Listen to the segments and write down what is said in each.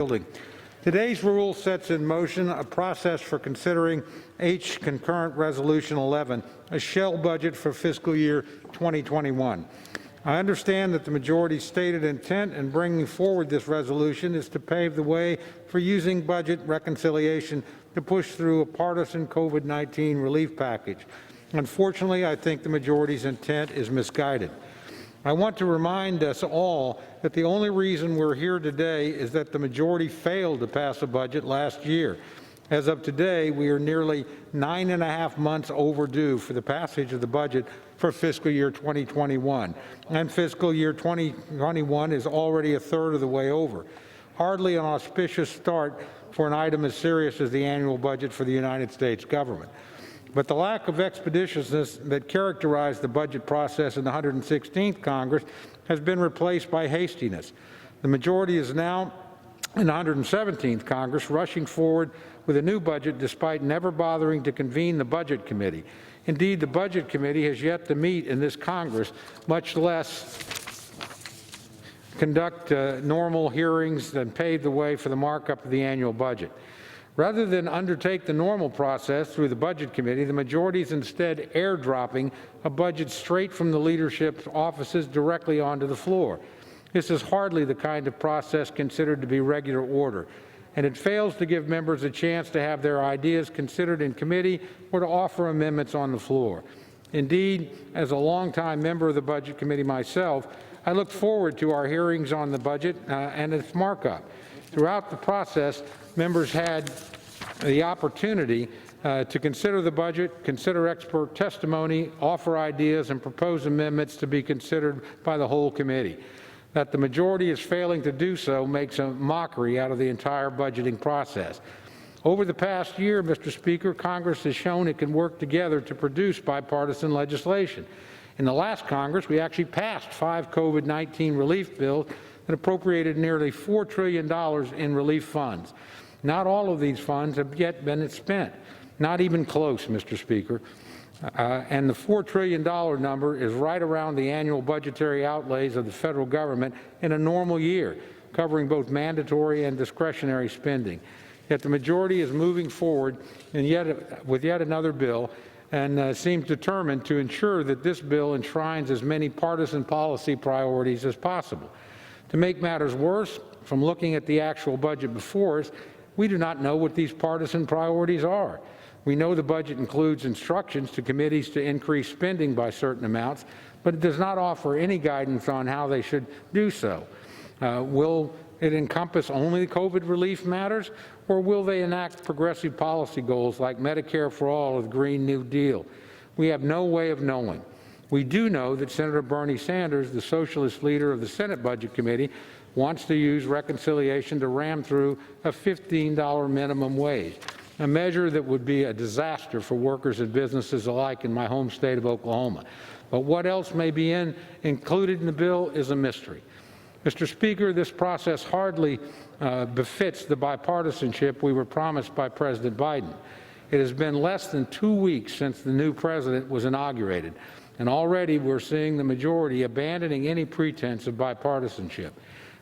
building. Today's rule sets in motion a process for considering H Concurrent Resolution 11, a shell budget for fiscal year 2021. I understand that the majority's stated intent in bringing forward this resolution is to pave the way for using budget reconciliation to push through a partisan COVID-19 relief package. Unfortunately, I think the majority's intent is misguided. I want to remind us all that the only reason we're here today is that the majority failed to pass a budget last year. As of today, we are nearly 9.5 months overdue for the passage of the budget for fiscal year 2021, and fiscal year 2021 is already a third of the way over. Hardly an auspicious start for an item as serious as the annual budget for the United States government. But the lack of expeditiousness that characterized the budget process in the 116th Congress has been replaced by hastiness. The majority is now in the 117th Congress rushing forward with a new budget despite never bothering to convene the Budget Committee. Indeed, the Budget Committee has yet to meet in this Congress, much less conduct normal hearings and pave the way for the markup of the annual budget. Rather than undertake the normal process through the Budget Committee, the majority is instead airdropping a budget straight from the leadership's offices directly onto the floor. This is hardly the kind of process considered to be regular order, and it fails to give members a chance to have their ideas considered in committee or to offer amendments on the floor. Indeed, as a longtime member of the Budget Committee myself, I look forward to our hearings on the budget and its markup. Throughout the process, members had the opportunity to consider the budget, consider expert testimony, offer ideas, and propose amendments to be considered by the whole committee. That the majority is failing to do so makes a mockery out of the entire budgeting process. Over the past year, Mr. Speaker, Congress has shown it can work together to produce bipartisan legislation. In the last Congress, we actually passed 5 COVID-19 relief bills and appropriated nearly $4 trillion in relief funds. Not all of these funds have yet been spent, not even close, Mr. Speaker. And the $4 trillion number is right around the annual budgetary outlays of the federal government in a normal year, covering both mandatory and discretionary spending. Yet the majority is moving forward with yet another bill and seems determined to ensure that this bill enshrines as many partisan policy priorities as possible. To make matters worse, from looking at the actual budget before us, we do not know what these partisan priorities are. We know the budget includes instructions to committees to increase spending by certain amounts, but it does not offer any guidance on how they should do so. Will it encompass only COVID relief matters, or will they enact progressive policy goals like Medicare for All or the Green New Deal? We have no way of knowing. We do know that Senator Bernie Sanders, the socialist leader of the Senate Budget Committee, wants to use reconciliation to ram through a $15 minimum wage, a measure that would be a disaster for workers and businesses alike in my home state of Oklahoma. But what else may be included in the bill is a mystery. Mr. Speaker, this process hardly befits the bipartisanship we were promised by President Biden. It has been less than 2 weeks since the new president was inaugurated, and already we're seeing the majority abandoning any pretense of bipartisanship.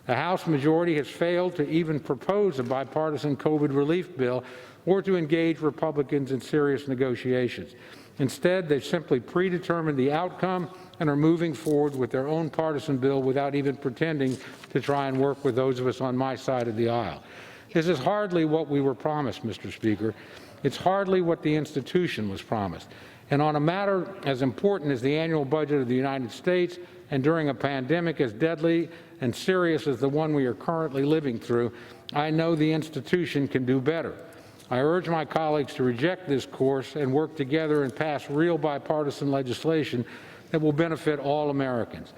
The House majority has failed to even propose a bipartisan COVID relief bill or to engage Republicans in serious negotiations. Instead, they've simply predetermined the outcome and are moving forward with their own partisan bill without even pretending to try and work with those of us on my side of the aisle. This is hardly what we were promised, Mr. Speaker. It's hardly what the institution was promised. And on a matter as important as the annual budget of the United States, and during a pandemic as deadly and serious as the one we are currently living through, I know the institution can do better. I urge my colleagues to reject this course and work together and pass real bipartisan legislation that will benefit all Americans.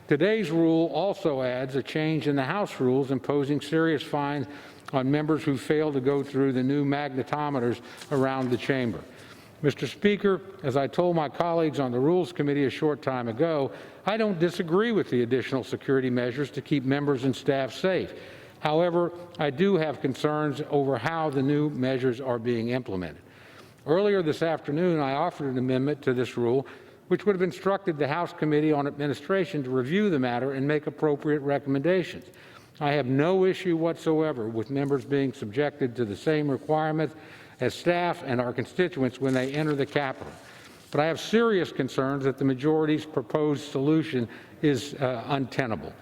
Today's rule also adds a change in the House rules imposing serious fines on members who fail to go through the new magnetometers around the chamber. Mr. Speaker, as I told my colleagues on the Rules Committee a short time ago, I don't disagree with the additional security measures to keep members and staff safe. However, I do have concerns over how the new measures are being implemented. Earlier this afternoon, I offered an amendment to this rule which would have instructed the House Committee on Administration to review the matter and make appropriate recommendations. I have no issue whatsoever with members being subjected to the same requirements as staff and our constituents when they enter the Capitol. But I have serious concerns that the majority's proposed solution is untenable.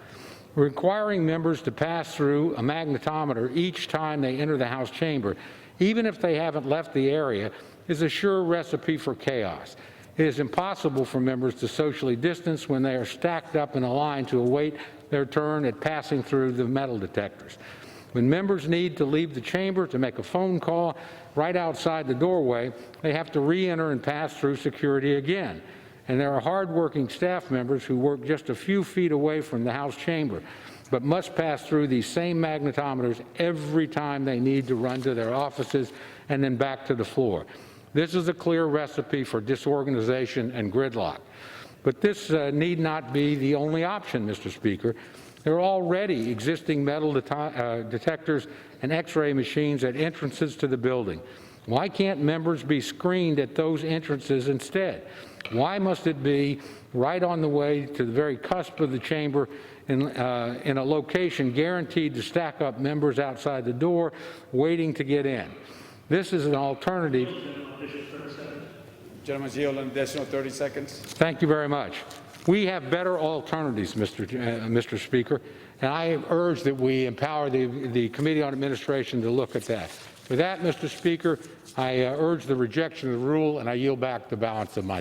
Requiring members to pass through a magnetometer each time they enter the House chamber, even if they haven't left the area, is a sure recipe for chaos. It is impossible for members to socially distance when they are stacked up in a line to await their turn at passing through the metal detectors. When members need to leave the chamber to make a phone call right outside the doorway, they have to re-enter and pass through security again. And there are hardworking staff members who work just a few feet away from the House chamber, but must pass through these same magnetometers every time they need to run to their offices and then back to the floor. This is a clear recipe for disorganization and gridlock. But this need not be the only option, Mr. Speaker. There are already existing metal detectors and X-ray machines at entrances to the building. Why can't members be screened at those entrances instead? Why must it be right on the way to the very cusp of the chamber in a location guaranteed to stack up members outside the door waiting to get in? This is an alternative. Gentleman's yield an additional 30 seconds. Thank you very much. We have better alternatives, Mr. Speaker, and I urge that we empower the Committee on Administration to look at that. With that, Mr. Speaker, I urge the rejection of the rule, and I yield back the balance of my